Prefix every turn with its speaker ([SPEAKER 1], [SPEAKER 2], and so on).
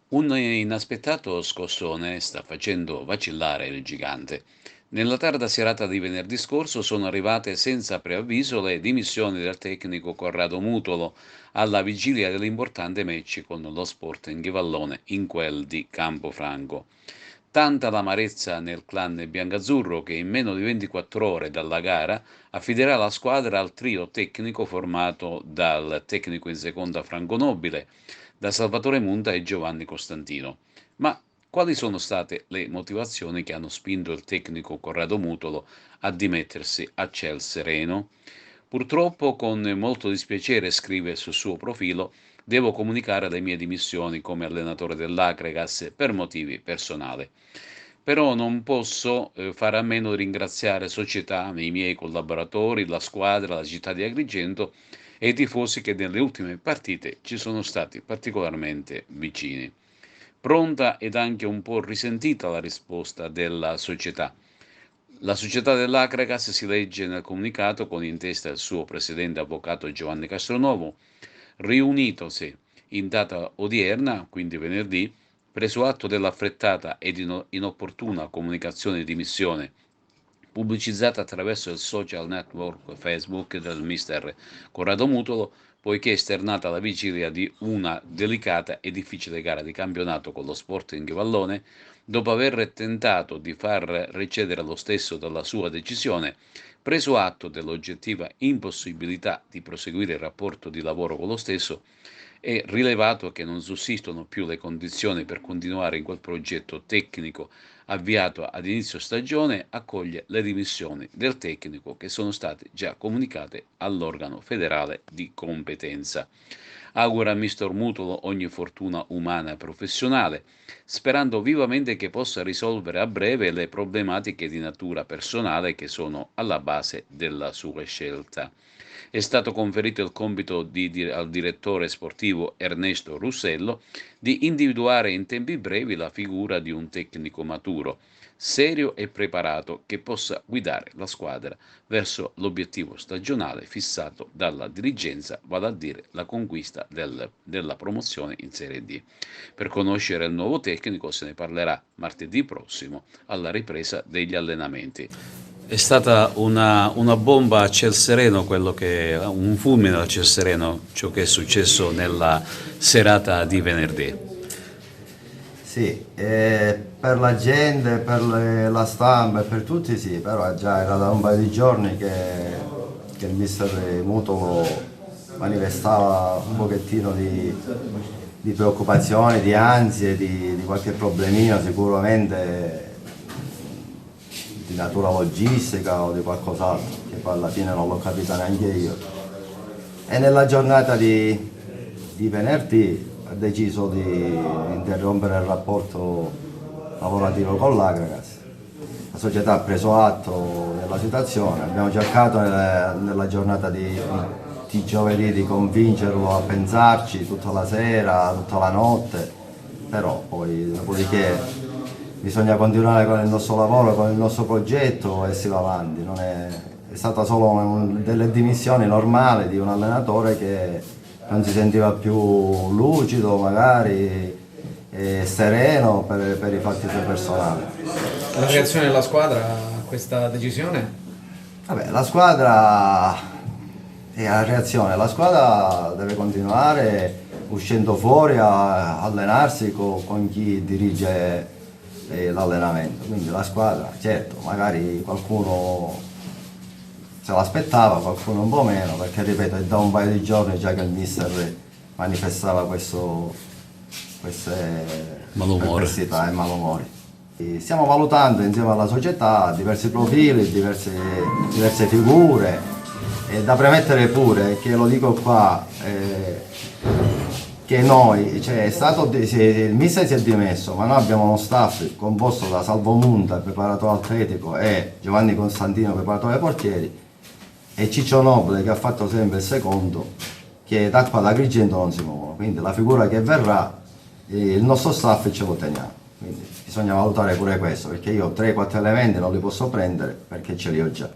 [SPEAKER 1] Un inaspettato scossone sta facendo vacillare il gigante. Nella tarda serata di venerdì scorso sono arrivate senza preavviso le dimissioni del tecnico Corrado Mutolo alla vigilia dell'importante match con lo Sporting Vallone in quel di Campofranco. Tanta l'amarezza nel clan biancazzurro che in meno di 24 ore dalla gara affiderà la squadra al trio tecnico formato dal tecnico in seconda Franco Nobile, da Salvatore Munta e Giovanni Costantino. Ma quali sono state le motivazioni che hanno spinto il tecnico Corrado Mutolo a dimettersi a ciel sereno? Purtroppo, con molto dispiacere, scrive sul suo profilo, devo comunicare le mie dimissioni come allenatore dell'Acregas per motivi personali. Però non posso fare a meno di ringraziare società, i miei collaboratori, la squadra, la città di Agrigento e i tifosi che nelle ultime partite ci sono stati particolarmente vicini. Pronta ed anche un po' risentita la risposta della società. La società dell'Acragas, si legge nel comunicato, con in testa il suo presidente avvocato Giovanni Castronovo, riunitosi in data odierna, quindi venerdì, preso atto dell'affrettata ed inopportuna comunicazione di dimissione pubblicizzata attraverso il social network Facebook del mister Corrado Mutolo, poiché esternata alla vigilia di una delicata e difficile gara di campionato con lo Sporting Vallone, dopo aver tentato di far recedere lo stesso dalla sua decisione, preso atto dell'oggettiva impossibilità di proseguire il rapporto di lavoro con lo stesso e rilevato che non sussistono più le condizioni per continuare in quel progetto tecnico avviato ad inizio stagione, accoglie le dimissioni del tecnico che sono state già comunicate all'organo federale di competenza. Augura a Mister Mutolo ogni fortuna umana e professionale, sperando vivamente che possa risolvere a breve le problematiche di natura personale che sono alla base della sua scelta. È stato conferito il compito al direttore sportivo Ernesto Russello di individuare in tempi brevi la figura di un tecnico maturo, serio e preparato che possa guidare la squadra verso l'obiettivo stagionale fissato dalla dirigenza, vale a dire la conquista della promozione in Serie D. Per conoscere il nuovo tecnico se ne parlerà martedì prossimo alla ripresa degli allenamenti. È stata una bomba a ciel sereno, un fulmine a ciel sereno, ciò che è successo nella serata di venerdì.
[SPEAKER 2] Sì, per la gente, per la stampa e per tutti sì, però già era da un paio di giorni che il mister Mutolo manifestava un pochettino di preoccupazione, di ansie, di qualche problemino sicuramente di natura logistica o di qualcos'altro, che poi alla fine non l'ho capito neanche io. E nella giornata di venerdì ha deciso di interrompere il rapporto lavorativo con l'Agragas. La società ha preso atto della situazione, abbiamo cercato nella giornata di giovedì di convincerlo a pensarci tutta la sera, tutta la notte, però poi dopodiché bisogna continuare con il nostro lavoro, con il nostro progetto e si va avanti. Non è stata solo delle dimissioni normali di un allenatore che non si sentiva più lucido magari e sereno per i fatti suoi personali.
[SPEAKER 3] La reazione della squadra a questa decisione?
[SPEAKER 2] Vabbè, la squadra è la reazione, la squadra deve continuare uscendo fuori a allenarsi con chi dirige l'allenamento, quindi la squadra, certo, magari qualcuno se l'aspettava, qualcuno un po' meno, perché ripeto, è da un paio di giorni già che il mister manifestava queste
[SPEAKER 1] Malumore.
[SPEAKER 2] perplessità e malumori. E stiamo valutando insieme alla società diversi profili, diverse figure, e da premettere pure, che lo dico qua, che noi, cioè il mister si è dimesso, ma noi abbiamo uno staff composto da Salvo Munta, preparatore atletico, e Giovanni Costantino, preparatore dei portieri, e Ciccio Nobile che ha fatto sempre il secondo, che da qua da Agrigento non si muovono, quindi la figura che verrà, il nostro staff ce lo teniamo, quindi bisogna valutare pure questo, perché io 3-4 elementi non li posso prendere perché ce li ho già.